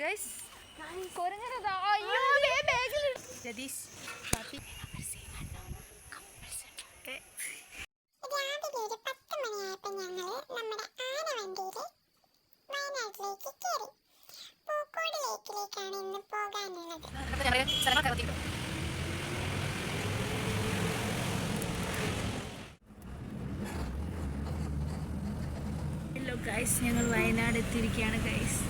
Guys കൊരങ്ങനതാ. അയ്യോ ബാഗിൽ Ratheesh happy രാവിലെ ഒരു 10 മണിയായപ്പോൾ ഞങ്ങൾ നമ്മുടെ ആനവണ്ടിയിൽ വയനാട്ടിലേക്ക് കയറി. പൂക്കോട് ലേക്കിലേക്കാണ് ഇന്ന് പോകാനുള്ളത്. ഹലോ ഗൈസ്, ഞങ്ങൾ വയനാട് എത്തിയിരിക്കുകയാണ് ഗൈസ്.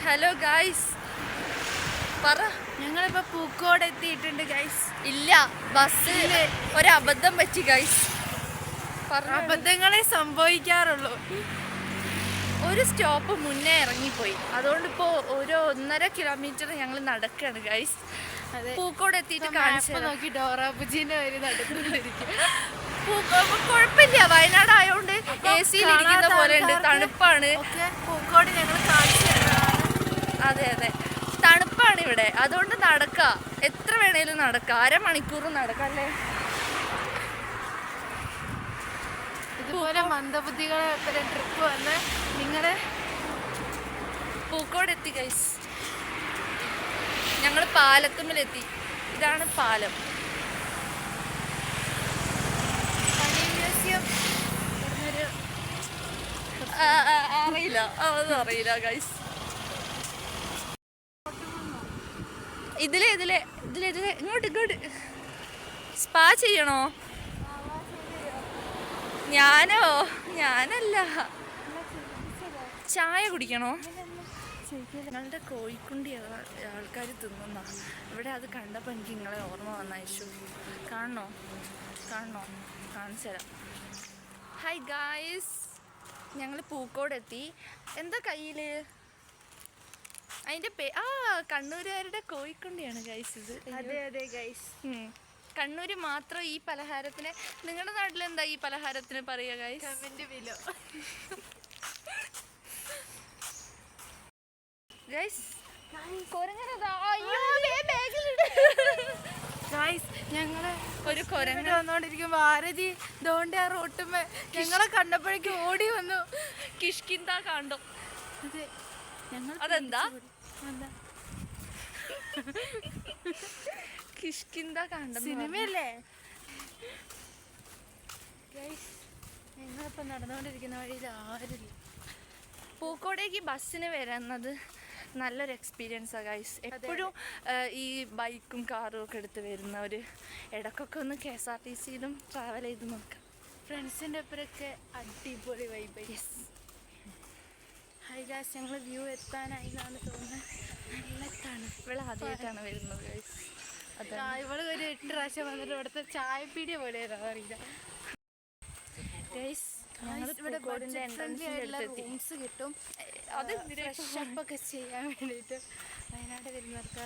ഹലോ ഗൈസ്, പറ. ഞങ്ങളിപ്പോൾ പൂക്കോട് എത്തിയിട്ടുണ്ട് ഗൈസ്. ഇല്ല, ബസ്സിൽ ഒരബദ്ധം പറ്റി ഗൈസ്. അബദ്ധങ്ങളെ സംഭവിക്കാറുള്ളൂ. ഒരു സ്റ്റോപ്പ് മുന്നേ ഇറങ്ങിപ്പോയി. അതുകൊണ്ടിപ്പോൾ ഒരു 1.5 കിലോമീറ്റർ ഞങ്ങൾ നടക്കുകയാണ് ഗൈസ്. പൂക്കോട് എത്തിയിട്ട് കാണിച്ചു നോക്കി ഡോറാബുജീൻ്റെ വരെ നടന്നുകൊണ്ടിരിക്കും. കുഴപ്പമില്ല, വയനാട് ആയതുകൊണ്ട് AC ഇരിക്കുന്ന പോലെ ഉണ്ട്. തണുപ്പാണ്. പൂക്കോട് ഞങ്ങൾ കാണിച്ചു. അതെ അതെ, തണുപ്പാണ് ഇവിടെ. അതുകൊണ്ട് നടക്കാം, എത്ര വേണേലും നടക്കാം. 1/2 മണിക്കൂർ നടക്കാം അല്ലേ. ഇതുപോലെ മന്ദബുദ്ധികളെ ട്രിപ്പ് വന്ന് നിങ്ങളെ പൂക്കോട് എത്തി ഗൈസ്. ഞങ്ങൾ പാലത്തുമ്മിലെത്തി. ഇതാണ് പാലം. അറിയില്ല, അതൊന്നും അറിയില്ല ഗൈസ്. ഇതിലെ ഇങ്ങോട്ട് സ്പാ ചെയ്യണോ? ഞാനല്ല, ചായ കുടിക്കണോ? ഞങ്ങളുടെ കോഴിക്കുണ്ടി ആൾക്കാർ തിന്നുന്ന ഇവിടെ. അത് കണ്ടപ്പോൾ എനിക്ക് നിങ്ങളെ ഓർമ്മ വന്ന ഇഷ്യൂ. കാണണോ? കാണിച്ചു തരാം. ഹായ് ഗായ്സ്, ഞങ്ങൾ പൂക്കോട് എത്തി. എന്താ കയ്യിൽ? അതിൻ്റെ കണ്ണൂരുകാരുടെ കോഴിക്കുണ്ടിയാണ് ഗൈസ് ഇത്. അതെ ഗൈസ്, കണ്ണൂർ മാത്രം ഈ പലഹാരത്തിന്. നിങ്ങളുടെ നാട്ടിൽ എന്താ ഈ പലഹാരത്തിന് പറയുക ഗൈസ്? ഗൈസ് കൊരങ്ങനതാ. അയ്യോ ബാഗിലിട്. ഗൈസ് ഞങ്ങള് ഒരു കൊരങ്ങൻ വന്നോണ്ടിരിക്കുമ്പോ ഭാരതി ദോണ്ട ആ റോട്ടുമ്മ ഞങ്ങളെ കണ്ടപ്പോഴേക്കും ഓടി വന്നു. കിഷ്കിന്ത കാണ്ടോ? അതെ, അതെന്താ കിഷ്കിന്ത കാണ്ടം സിനിമയല്ലേ ഗൈസ്? ഞങ്ങളിപ്പോൾ നടന്നുകൊണ്ടിരിക്കുന്ന വഴിയിൽ ആരില്ല. പൂക്കോടേക്ക് ബസ്സിന് വരുന്നത് നല്ലൊരു എക്സ്പീരിയൻസാണ് ഗൈസ്. എപ്പോഴും ഈ ബൈക്കും കാറും ഒക്കെ എടുത്ത് വരുന്നവർ ഇടയ്ക്കൊക്കെ ഒന്ന് KSRTCയിലും ട്രാവൽ ചെയ്ത് നോക്കാം. ഫ്രണ്ട്സിൻ്റെ ഒപ്പരൊക്കെ അടിപൊളി വൈബ്. യെസ്. ഹൈ ഗൈസ്, ഞങ്ങൾ വ്യൂ എത്താനായി എന്നാണ് തോന്നുന്നത്. നല്ല തണുപ്പ്. ഇവിടെ ആദ്യമായിട്ടാണ് വരുന്നത് ഗൈസ്. ഇവിടെ ഒരു 8 പ്രാവശ്യം വന്നിട്ട് ഇവിടുത്തെ ചായപ്പീടിയ പോലെ അറിയില്ല ഗൈസ്. ഇവിടെ റൂംസ് കിട്ടും. അത് ഷോപ്പൊക്കെ ചെയ്യാൻ വേണ്ടിയിട്ട് വയനാട് വരുന്നവർക്ക്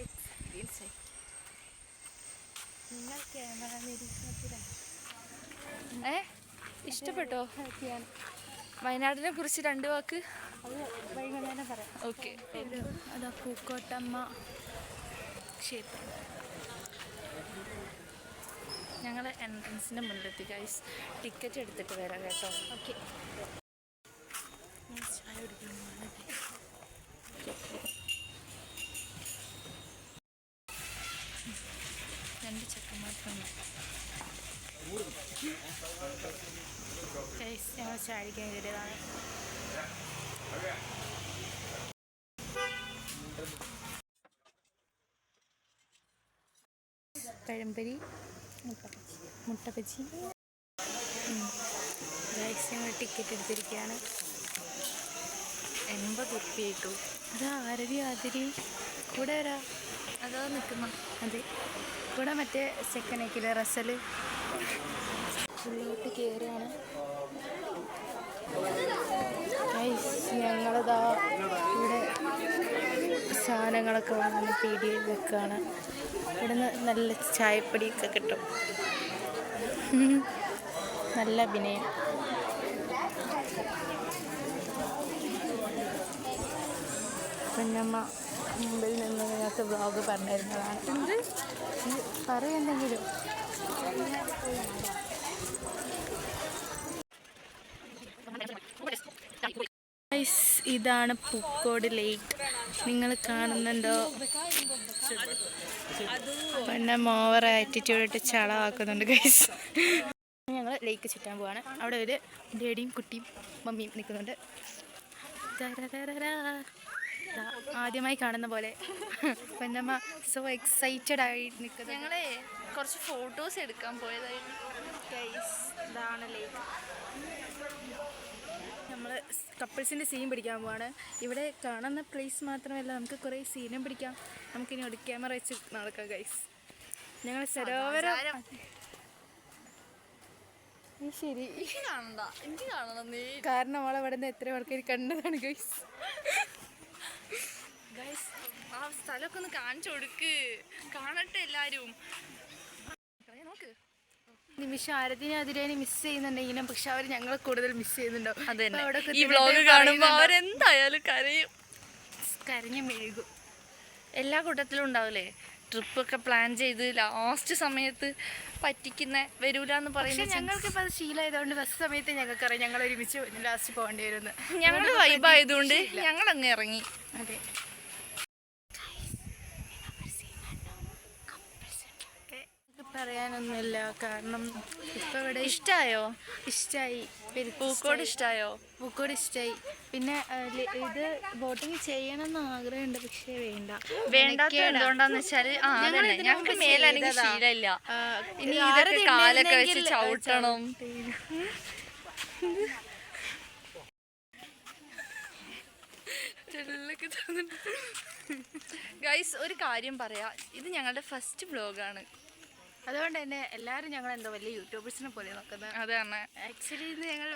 എക്സ്പീരിയൻസ് ആയി. നിങ്ങൾ ക്യാമറ നിരീക്ഷണത്തിലാണ്. ഇഷ്ടപ്പെട്ടോ വയനാടിനെ കുറിച്ച് 2 വാക്ക്? അത് വൈകുന്നേരം പറയാം. ഓക്കെ. അതാ പൂക്കോട്ടമ്മ ക്ഷേത്രം. ഞങ്ങൾ എൻട്രൻസിൻ്റെ മുന്നിലെത്തി ഗൈസ്. ടിക്കറ്റ് എടുത്തിട്ട് വരാം കേട്ടോ. ഓക്കെ. ചായ കുടിക്കണം. 2 ചെക്കന്മാർക്കുണ്ട് ഗൈസ്. ഞങ്ങൾ ചായ കുടിക്കാൻ കയറിയതാണ്. പഴംപൊരി, മുട്ടപ്പച്ചി. ഗൈസ് ഞങ്ങൾ ടിക്കറ്റ് എടുത്തിരിക്കുകയാണ്. 80 റുപ്യ കിട്ടു. അതാ ആതിരി കൂടെ വരാ. അതാ നിൽക്കുന്ന. അതെ, കൂടെ മറ്റേ സെക്കൻഡേക്കിലെ റസൽ ഉള്ളിലോട്ട് കയറുകയാണ് ഗൈസ്. ഞങ്ങളിതാ ഇവിടെ സാധനങ്ങളൊക്കെ വാങ്ങുന്ന പീടികയിൽ വെക്കുകയാണ്. ഇവിടുന്ന് നല്ല ചായപ്പൊടിയൊക്കെ കിട്ടും. നല്ല അഭിനയം. കുഞ്ഞമ്മ മുമ്പിൽ നിന്ന് നിങ്ങൾക്ക് വ്ളോഗ് പറഞ്ഞിരുന്നതാണ്. എന്ത് പറയുന്നെങ്കിലും ഇതാണ് പൂക്കോട് ലേക്ക്. നിങ്ങൾ കാണുന്നുണ്ടോ? പിന്നെ ഓവർ ആറ്റിറ്റ്യൂഡ് ഇട്ട് ചളമാക്കുന്നുണ്ട് ഗൈസ്. ഞങ്ങൾ ലേക്ക് ചുറ്റാൻ പോവാണ്. അവിടെ ഒരു ഡേഡിയും കുട്ടിയും മമ്മിയും നിൽക്കുന്നുണ്ട്. ആദ്യമായി കാണുന്ന പോലെ പൊന്നമ്മ സോ എക്സൈറ്റഡ് ആയി നിൽക്കുന്നത്. ഞങ്ങളെ കുറച്ച് ഫോട്ടോസ് എടുക്കാൻ പോയതായിരുന്നു ഗൈസ്. ഇതാണ് ലേക്ക്. നമ്മൾ കപ്പിൾസിൻ്റെ സീൻ പിടിക്കാൻ പോവാണ്. ഇവിടെ കാണുന്ന പ്ലേസ് മാത്രമല്ല, നമുക്ക് കുറേ സീനും പിടിക്കാം. നമുക്കിനി ഒരു ക്യാമറ വെച്ച് നടക്കാം ഗൈസ്. ഞങ്ങൾ സരോവരം ശരി കാരണം അവളവിടെ നിന്ന് എത്ര പേർക്ക് കണ്ടതാണ് ഗൈസ്. ഗൈസ് ആ സ്ഥലമൊക്കെ ഒന്ന് കാണിച്ചു കൊടുക്ക്, കാണട്ടെ എല്ലാരും. നോക്ക്, നിമിഷം ആരതിനെ അതിരേനെ മിസ് ചെയ്യുന്നുണ്ടെങ്കിലും പക്ഷെ അവർ ഞങ്ങളെ കൂടുതൽ മിസ് ചെയ്യുന്നുണ്ടാവും. ഈ വ്ലോഗ് കാണുമ്പോൾ അവരെന്തായാലും കരഞ്ഞു മെഴുകും. എല്ലാ കൂട്ടത്തിലും ഉണ്ടാവില്ലേ ട്രിപ്പൊക്കെ പ്ലാൻ ചെയ്ത് ലാസ്റ്റ് സമയത്ത് പറ്റിക്കുന്ന വരൂലെന്ന് പറയുന്നത്. ഞങ്ങൾക്കിപ്പോൾ അത് ശീലമായതുകൊണ്ട് ബസ് സമയത്ത് ഞങ്ങൾക്കറിയാം ഞങ്ങൾ ഒരുമിച്ച് ലാസ്റ്റ് പോകേണ്ടി വരുന്നത്. ഞങ്ങൾ വൈബായതുകൊണ്ട് ഞങ്ങൾ അങ്ങ് ഇറങ്ങി. അതെ, പറയാനൊന്നുമില്ല കാരണം ഇപ്പം ഇവിടെ ഇഷ്ടമായോ? ഇഷ്ടമായി. പൂക്കോട് ഇഷ്ടമായോ? പൂക്കോട് ഇഷ്ടമായി. പിന്നെ ഇത് ബോട്ടിങ് ചെയ്യണമെന്ന് ആഗ്രഹമുണ്ട് പക്ഷേ വേണ്ടാത്ത എന്തുകൊണ്ടാന്ന് വെച്ചാല് ഞങ്ങൾക്ക് മേലനക്ക് ശീലമില്ല. ഇനി ഇതൊക്കെ കാലൊക്കെ വെച്ച് ചവിട്ടണം. ഗൈസ് ഒരു കാര്യം പറയാം, ഇത് ഞങ്ങളുടെ ഫസ്റ്റ് വ്ലോഗാണ്. അതുകൊണ്ട് തന്നെ എല്ലാവരും ഞങ്ങൾ എന്തോ വലിയ യൂട്യൂബേഴ്സിനെ പോലെ നോക്കുന്നത്. അതാണ് ആക്ച്വലി ഇത് ഞങ്ങളെ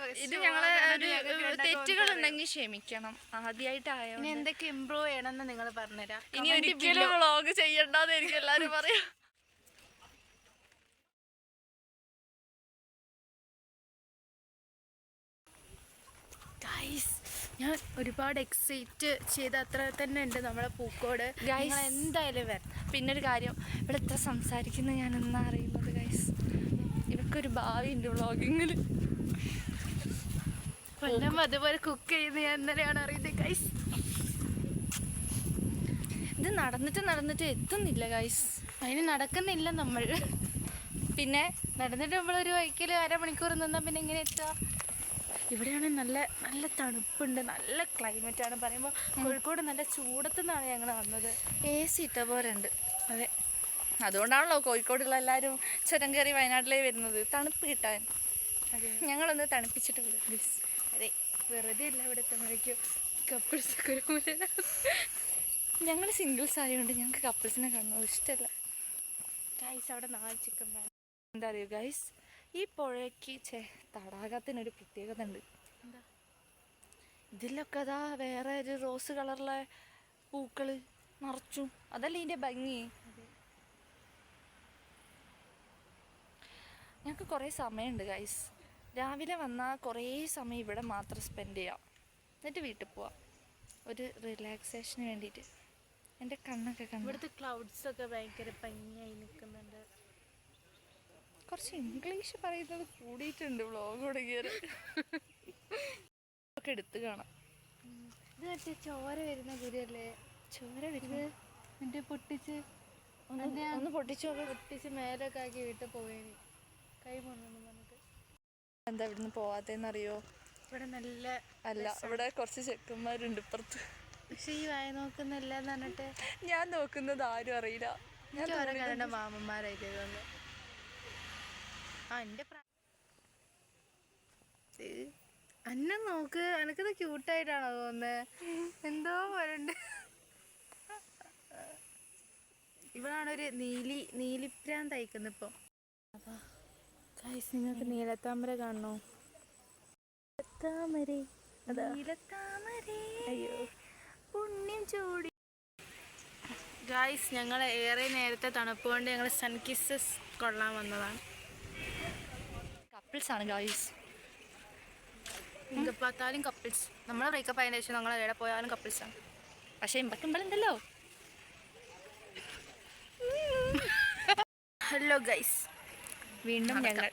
ഒരു തെറ്റുകളുണ്ടെങ്കിൽ ക്ഷമിക്കണം. ആദ്യമായിട്ടായോ ഇനി എന്തൊക്കെ ഇമ്പ്രൂവ് ചെയ്യണമെന്ന് നിങ്ങൾ പറഞ്ഞുതരാം. ഇനി ഒരിക്കലും വ്ലോഗ് ചെയ്യണ്ടെന്ന് എനിക്ക് എല്ലാവരും പറയാം. ഞാൻ ഒരുപാട് എക്സൈറ്റ് ചെയ്ത അത്ര തന്നെ ഉണ്ട് നമ്മളെ പൂക്കോട്. ഗൈസ് എന്തായാലും വരണം. പിന്നൊരു കാര്യം, ഇവിടെ എത്ര സംസാരിക്കുന്നത് ഞാൻ എന്നാ അറിയുന്നത് ഗൈസ്. ഇവക്കൊരു ഭാവി ഉണ്ട് വ്ളോഗിങ്ങിൽ. കൊല്ലം അതുപോലെ കുക്ക് ചെയ്യുന്ന ഞാൻ ഇന്നലെയാണ് അറിയുന്നത് ഗൈസ്. ഇത് നടന്നിട്ട് എത്തുന്നില്ല ഗൈസ്. അതിന് നടക്കുന്നില്ല നമ്മൾ. പിന്നെ നടന്നിട്ട് നമ്മളൊരു വൈക്കൽ അരമണിക്കൂർ നിന്നാൽ പിന്നെ എങ്ങനെ എത്തുക? ഇവിടെയാണെങ്കിൽ നല്ല നല്ല തണുപ്പുണ്ട്, നല്ല ക്ലൈമറ്റാണ്. പറയുമ്പോൾ കോഴിക്കോട് നല്ല ചൂടത്തു നിന്നാണ് ഞങ്ങൾ വന്നത്. AC ഇട്ട പോരുണ്ട്. അതെ, അതുകൊണ്ടാണല്ലോ കോഴിക്കോടുള്ള എല്ലാവരും ചുരം കയറി വയനാട്ടിലേക്ക് വരുന്നത്, തണുപ്പ് കിട്ടാൻ. അതെ, ഞങ്ങളൊന്ന് തണുപ്പിച്ചിട്ട് വരും പ്ലീസ്. അതെ, വെറുതെ ഇല്ല ഇവിടെ എത്തുമ്പോഴേക്കും കപ്പിൾസൊക്കെ ഒരു ഞങ്ങൾ സിംഗിൾസ് ആയതുകൊണ്ട് ഞങ്ങൾക്ക് കപ്പിൾസിനെ കാണുന്നത് ഇഷ്ടമല്ല ഗൈസ്. അവിടെ 4 ചിക്കൻ വേണം. എന്താ അറിയോ ഗൈസ്, ഈ പുഴയ്ക്ക് തടാകത്തിനൊരു പ്രത്യേകത ഉണ്ട്. എന്താ? ഇതിലൊക്കെ അതാ വേറെ ഒരു റോസ് കളറിലെ പൂക്കൾ നിറച്ചു. അതല്ലേ ഇതിൻ്റെ ഭംഗി. ഞങ്ങൾക്ക് കുറേ സമയമുണ്ട് ഗൈസ്. രാവിലെ വന്നാൽ കുറേ സമയം ഇവിടെ മാത്രം സ്പെൻഡ് ചെയ്യാം, എന്നിട്ട് വീട്ടിൽ പോവാം ഒരു റിലാക്സേഷന് വേണ്ടിയിട്ട്. എൻ്റെ കണ്ണൊക്കെ കണ്ടു. ഇവിടുത്തെ ക്ലൗഡ്സൊക്കെ ഭയങ്കര ഭംഗിയായി നിൽക്കുന്നുണ്ട്. കുറച്ച് ഇംഗ്ലീഷ് പറയുന്നത് കൂടിയിട്ടുണ്ട് വ്ളോഗ് തുടങ്ങിയത്. ഒക്കെ എടുത്ത് കാണാം. ഇത് മറ്റേ ചോര വരുന്ന ഗുരുവല്ലേ? ചോര വരുന്നത് മറ്റേ പൊട്ടിച്ച് ഒന്ന് പൊട്ടിച്ച് മേലൊക്കെ ആക്കി വീട്ടിൽ പോയേനി കൈ മുന്നു പറഞ്ഞിട്ട്. എന്താ ഇവിടുന്ന് പോവാത്തേന്നറിയോ? ഇവിടെ നല്ല അല്ല, ഇവിടെ കുറച്ച് ചെക്കന്മാരുണ്ട് ഇപ്പുറത്ത്. പക്ഷെ ഈ വായ നോക്കുന്നില്ല എന്ന് പറഞ്ഞിട്ട് ഞാൻ നോക്കുന്നത് ആരും അറിയില്ല. ഞാൻ ഓരോ കണ്ട മാമന്മാരായിട്ട് തോന്നുന്നു. എൻ്റെ അന്നെ നോക്ക്, എനിക്കത് ക്യൂട്ടായിട്ടാണോ തോന്നുന്നത്? എന്തോ പോലുണ്ട്. ഇവളാണൊരു നീലിപ്രാൻ തയ്ക്കുന്നത് ഇപ്പം. അതാ ഗൈസ്, നിങ്ങൾക്ക് നീലത്താമര കാണണോ? അയ്യോ പുണ്യം ചൂടി. ഗൈസ്, ഞങ്ങൾ ഏറെ നേരത്തെ തണുപ്പ് കൊണ്ട് ഞങ്ങൾ സൺ കിസ്സസ് കൊള്ളാൻ വന്നതാണ്. കപ്പിൾസ് ആണ് ഗൈസ്. എங்கே பார்த்தாലും കപ്പിൾസ്. നമ്മൾ ബ്രേക്കപ്പ് ആയതിനു ശേഷം ഞങ്ങൾ എവിടെ പോയാലും കപ്പിൾസാണ്. പക്ഷെ ഇമ്പക്കുമ്പോഴുണ്ടല്ലോ. ഹലോ ഗൈസ്, വീണ്ടും ഞങ്ങൾ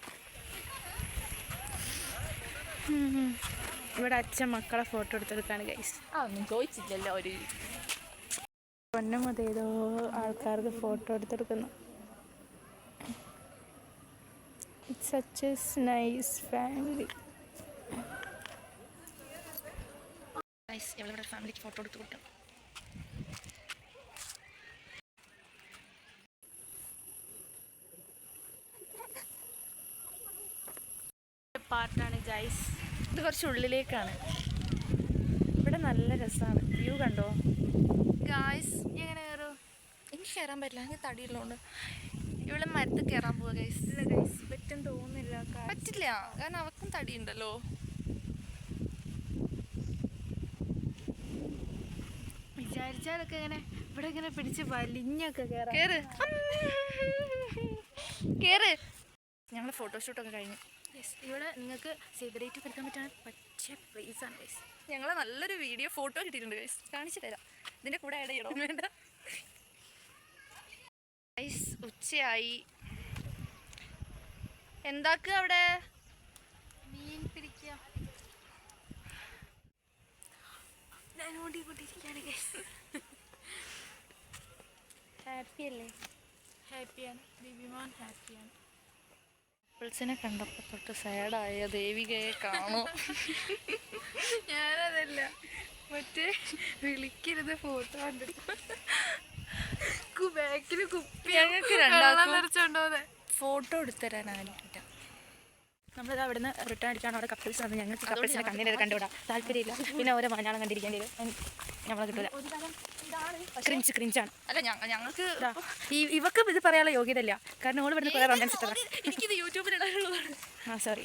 ഇവിടെ അച്ഛൻ മക്കളെ ഫോട്ടോ എടുത്തെടുക്കാണ് ഗൈസ്. ഒന്നും ചോദിച്ചില്ലല്ലോ ഒരു പൊന്നു മുതൽ ഏതോ ആൾക്കാർക്ക് ഫോട്ടോ എടുത്തെടുക്കുന്നു. It's such a nice family. Guys ഇവിടെ ഫാമിലിക്ക് ഫോട്ടോ എടുത്ത് കൊടുക്കണം. പാർട്ടാണ് ഗൈസ്. ഇത് കുറച്ച് ഉള്ളിലേക്കാണ്. ഇവിടെ നല്ല രസമാണ്. വ്യൂ കണ്ടോ ഗൈസ് എങ്ങനെ കയറും? എനിക്ക് കയറാൻ പറ്റില്ല, എനിക്ക് തടിയുള്ളതുകൊണ്ട്. ഇവിടെ മരത്തിൽ കയറാൻ പോവുക ഗൈസ്. ഇല്ല ഗൈസ്, പറ്റും തോന്നുന്നില്ല. പറ്റില്ല, കാരണം അവർക്കും തടിയുണ്ടല്ലോ. വിചാരിച്ചാലൊക്കെ ഇങ്ങനെ ഇവിടെ ഇങ്ങനെ പിടിച്ച് വലിഞ്ഞൊക്കെ കയറാം. കേറ് കേറ്. ഞങ്ങൾ ഫോട്ടോഷൂട്ടൊക്കെ കഴിഞ്ഞു. യെസ്, ഇവിടെ നിങ്ങൾക്ക് സിഗരറ്റ് എടുക്കാൻ പറ്റിയ പ്ലേസാണ് ഗൈസ്. ഞങ്ങളെ നല്ലൊരു വീഡിയോ ഫോട്ടോ കിട്ടിയിട്ടുണ്ട് ഗൈസ്, കാണിച്ചു തരാം. ഇതിൻ്റെ കൂടെ ആഡ് ചെയ്യണം. വേണ്ട ഗൈസ്, ഉച്ചയായി. എന്താക്കുക അവിടെ? മീൻ പിടിക്കുക. ഞാൻ ഓടിക്കൊണ്ടിരിക്കുകയാണ് ഗൈസ്. ഹാപ്പി അല്ലേ? ഹാപ്പിയാണ്. ബിബിമോൻ ഹാപ്പിയാണ്. കപ്പിൾസിനെ കണ്ടപ്പോൾ തൊട്ട് സാഡായ ദേവികയെ കാണും. ഞാനതല്ല, മറ്റേ വിളിക്കരുത് ഫോട്ടോ കണ്ടിട്ട് ബാക്കിൽ കുപ്പി ഞങ്ങൾക്ക് രണ്ടാൾക്കും നിറച്ചോണ്ടോ. ഫോട്ടോ എടുത്തുതരാൻ ആരുമില്ല. നമ്മളിത് അവിടെ നിന്ന് റിട്ടേൺ അടിച്ചാണ് അവിടെ കപ്പിൾസ് വന്നത്. ഞങ്ങൾക്ക് കപ്പിൾസിനെ കണ്ണിനെ കണ്ടുവിടാം താല്പര്യമില്ല. പിന്നെ ഓരോ മലയാളം കണ്ടിരിക്കേണ്ടി വരും. നമ്മളെ കിട്ടില്ല. ക്രിഞ്ചാണ്. അല്ല ഞങ്ങൾക്ക് ഇവക്ക് ഇത് പറയാനുള്ള യോഗ്യത ഇല്ല. കാരണം ഓൾ ഇവിടുന്ന് കുറേ റൊമാൻസ് ഇട്ടതാ. എനിക്കിത് യൂട്യൂബിലിടാനുള്ളതാണ്. സോറി.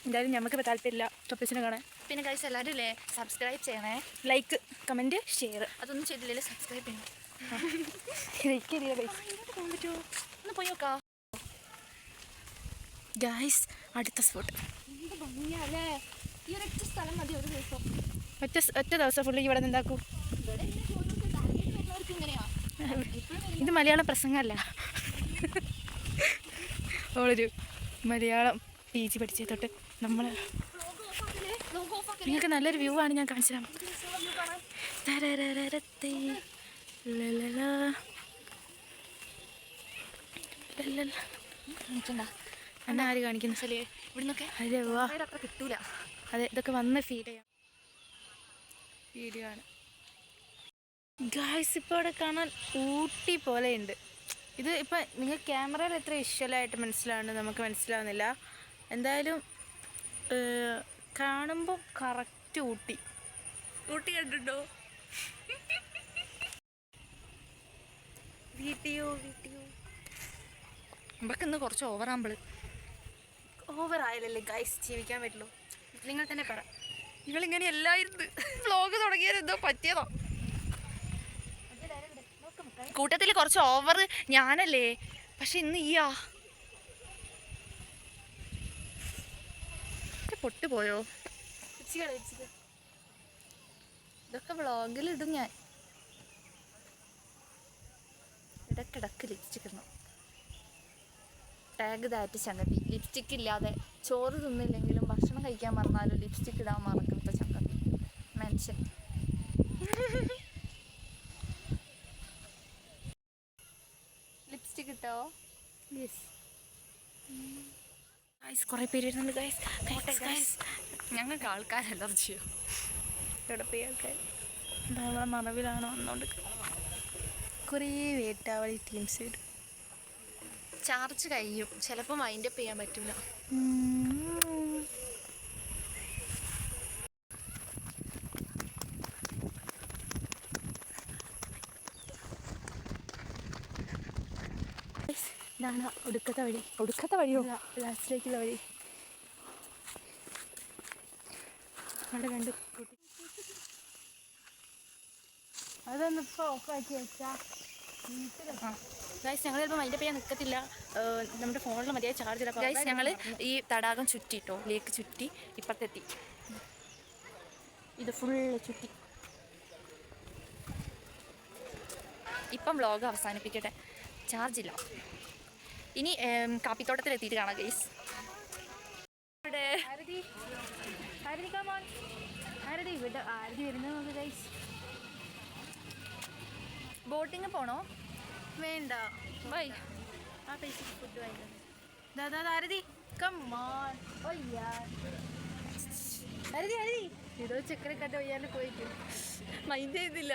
എന്തായാലും നമുക്കിപ്പോൾ താല്പര്യമില്ല കപ്പിൾസിനെ കാണാൻ. പിന്നെ ഗൈസ് എല്ലാവരും ഇല്ലേ സബ്സ്ക്രൈബ് ചെയ്യണേ. Like, comment, share. അതൊന്നും ചെയ്തില്ലേ സബ്സ്ക്രൈബ് ചെയ്യണം. ലൈക്ക് ചെയ്തില്ല ഗൈസ്. പോകാൻ പറ്റുമോ? ഒന്ന് പോയി നോക്കാം ഗൈസ്. അടുത്ത സ്പോട്ട്. എന്ത് ഭംഗിയല്ലേ! ഈ ഒരൊറ്റ സ്ഥലം മതി ഒരു ദിവസം. ഒറ്റ ദിവസം ഫുള്ള് ഇവിടെ നിന്നാക്കൂ. ഇങ്ങനെയാ ഇത് മലയാളം പ്രസംഗമല്ല. അവളൊരു മലയാളം PG പഠിച്ചത് തൊട്ട് നമ്മൾ നിങ്ങൾക്ക് നല്ലൊരു വ്യൂ ആണ് ഞാൻ കാണിച്ചു തരാം. എന്നാ ആര് കാണിക്കുന്നു ഇവിടുന്നൊക്കെ അതെ വാ. അത്ര കിട്ടൂല. അതെ, ഇതൊക്കെ വന്ന് ഫീൽ ചെയ്യാം. വീഡിയോ ആണ് ഗായ്സ്. ഇപ്പോൾ അവിടെ കാണാൻ ഊട്ടി പോലെയുണ്ട്. ഇത് ഇപ്പം നിങ്ങൾ ക്യാമറയിൽ എത്ര വിഷ്വലായിട്ട് മനസ്സിലാവുന്നത് നമുക്ക് മനസ്സിലാവുന്നില്ല. എന്തായാലും കാണുമ്പോൾ കറക്റ്റ് ഊട്ടി കണ്ടിട്ടുണ്ടോ? വീട്ടിയോ നമുക്ക് ഇന്ന് കുറച്ച് ഓവറാകുമ്പോൾ ഓവർ ആയാലല്ലേ ഗായ്സ് ജീവിക്കാൻ പറ്റുള്ളൂ. നിങ്ങൾ തന്നെ പറ. നിങ്ങളിങ്ങനെ എല്ലായിരുന്നു വ്ലോഗ് തുടങ്ങിയത് എന്തോ പറ്റിയതോ? കൂട്ടത്തിൽ കുറച്ച് ഓവർ ഞാനല്ലേ, പക്ഷെ ഇന്ന് ഈയാ പൊട്ടുപോയോ? ഇതൊക്കെ വ്ളോഗിലിടും ഞാൻ. ഇടക്കിടക്ക് ലിപ്സ്റ്റിക് ഇടണം. ടാഗ് ദാറ്റ് സംഗതി. ലിപ്സ്റ്റിക് ഇല്ലാതെ ചോറ് തിന്നില്ലെങ്കിലും ഭക്ഷണം കഴിക്കാൻ മറന്നാലും ലിപ്സ്റ്റിക് ഇടാൻ മറക്കാത്ത സംഗതി മെൻഷൻ. ലിപ്സ്റ്റിക് ഇട്ടോ? Yes guys. കുറേ പേര് വരുന്നുണ്ട് ഗൈസ്. ഞങ്ങൾക്ക് ആൾക്കാർ അലർജിയോ? ഇവിടെ പോയി ആൾക്കാർ നമ്മളെ മറവിലാണ് വന്നുകൊണ്ട് കുറേ വേട്ടാവളി ടീംസ് വരും. ചാർജ് കഴിയും, ചിലപ്പോൾ മൈൻഡപ്പ് ചെയ്യാൻ പറ്റൂല. ഇതാണ് ഒടുക്കത്തെ വഴിയോ ലാസ്റ്റിലേക്കുള്ള വഴി. അവിടെ രണ്ട് കൂട്ടി അതൊന്ന് ഇപ്പോൾ ഓഫാക്കി വെച്ചാൽ ഗൈസ്. ഞങ്ങൾ ചിലപ്പോൾ മൈൻഡപ്പ് ചെയ്യാൻ നിൽക്കത്തില്ല. നമ്മുടെ ഫോണിൽ മതിയായ ചാർജ് ഇല്ല ഗൈസ്. ഞങ്ങൾ ഈ തടാകം ചുറ്റിട്ടോ, ലേക്ക് ചുറ്റി ഇപ്പുറത്തെത്തി. ഇത് ഫുള്ള് ചുറ്റി. ഇപ്പം വ്ളോഗ് അവസാനിപ്പിക്കട്ടെ, ചാർജില്ല. ഇനി കാപ്പിത്തോട്ടത്തിൽ എത്തിയിട്ട് കാണാം ഗൈസ്. ഇവിടെ ആരതി കമോൺ, ആരതി ഇവിടെ ആരതി വരുന്നത് നോക്ക് ഗൈസ്. ബോട്ടിങ് പോണോ? വേണ്ട ബൈ. ആ പൈസക്ക് ഫുഡ് വാങ്ങിക്കണം. ദാദാ ആരതി കമോൺ. ആരതി ആരതി ഇതോ ചക്കര കണ്ട ഒയ്യാല് പോയിട്ട് മൈൻഡ് ചെയ്തില്ല.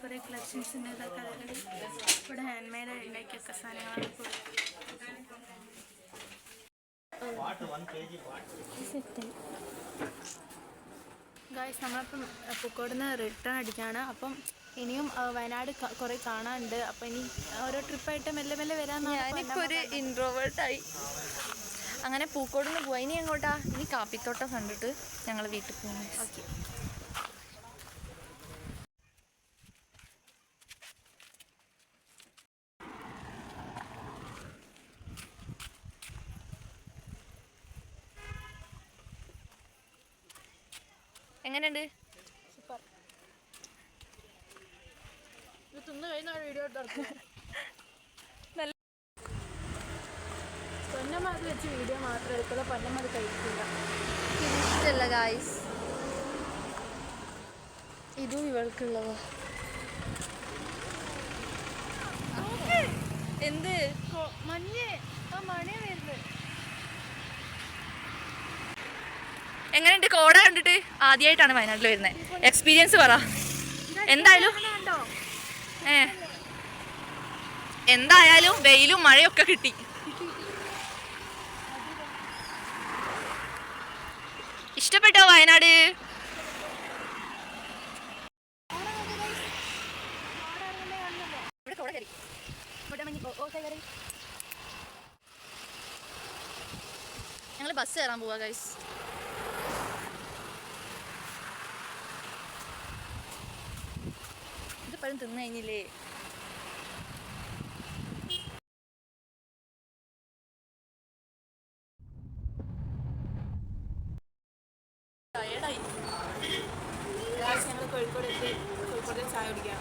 കുറേ കളക്ഷൻസ് ഉണ്ട് കടകളിൽ. ഇവിടെ ഹാൻഡ് മെയ്ഡ് ഉണ്ടാക്കിയൊക്കെ സാധനങ്ങളാണ്. ഗായ്സ് നമ്മളിപ്പം പൂക്കോട് നിന്ന് റിട്ടേൺ അടിക്കുകയാണ്. അപ്പം ഇനിയും വയനാട് കുറേ കാണാനുണ്ട്. അപ്പം ഇനി ഓരോ ട്രിപ്പായിട്ട് മെല്ലെ മെല്ലെ വരാമെന്നാണ്. ഞാനിപ്പോൾ ഒരു ഇൻട്രോവേർട്ടായി. അങ്ങനെ പൂക്കോട് നിന്ന് പോവാ. ഇനി എങ്ങോട്ടാ? ഇനി കാപ്പിത്തോട്ടം കണ്ടിട്ട് ഞങ്ങൾ വീട്ടിൽ പോകും. ഓക്കെ. എങ്ങനെയുണ്ട്? സൂപ്പർ. ഇത് തിന്ന് കഴിഞ്ഞ വീഡിയോ എടുത്തു പൊന്നമ്മ അത് വെച്ച് വീഡിയോ മാത്രം എടുക്കുള്ളൂ. പൊന്നമ്മ അത് കഴിക്കില്ല. ഇഷ്ടമല്ല ഗായ്സ്. ഇതും ഇവൾക്കുള്ളതാ. എന്ത് മഞ്ഞ് ആ മണിയാ വരുന്നത്. എങ്ങനെയുണ്ട് കോട കണ്ടിട്ട്? ആദ്യമായിട്ടാണ് വയനാട്ടിൽ വരുന്നത്. എക്സ്പീരിയൻസ് പറ എന്തായാലും. എന്തായാലും വെയിലും മഴയൊക്കെ കിട്ടി. ഇഷ്ടപ്പെട്ടോ വയനാട്? ഞങ്ങൾ ബസ് കയറാൻ പോവാ ഗൈസ്. ഇത് പഴം തിന്നു കഴിഞ്ഞില്ലേ? ഞങ്ങൾ കോഴിക്കോട് എത്തി. കോഴിക്കോട് ചായ കുടിക്കാം.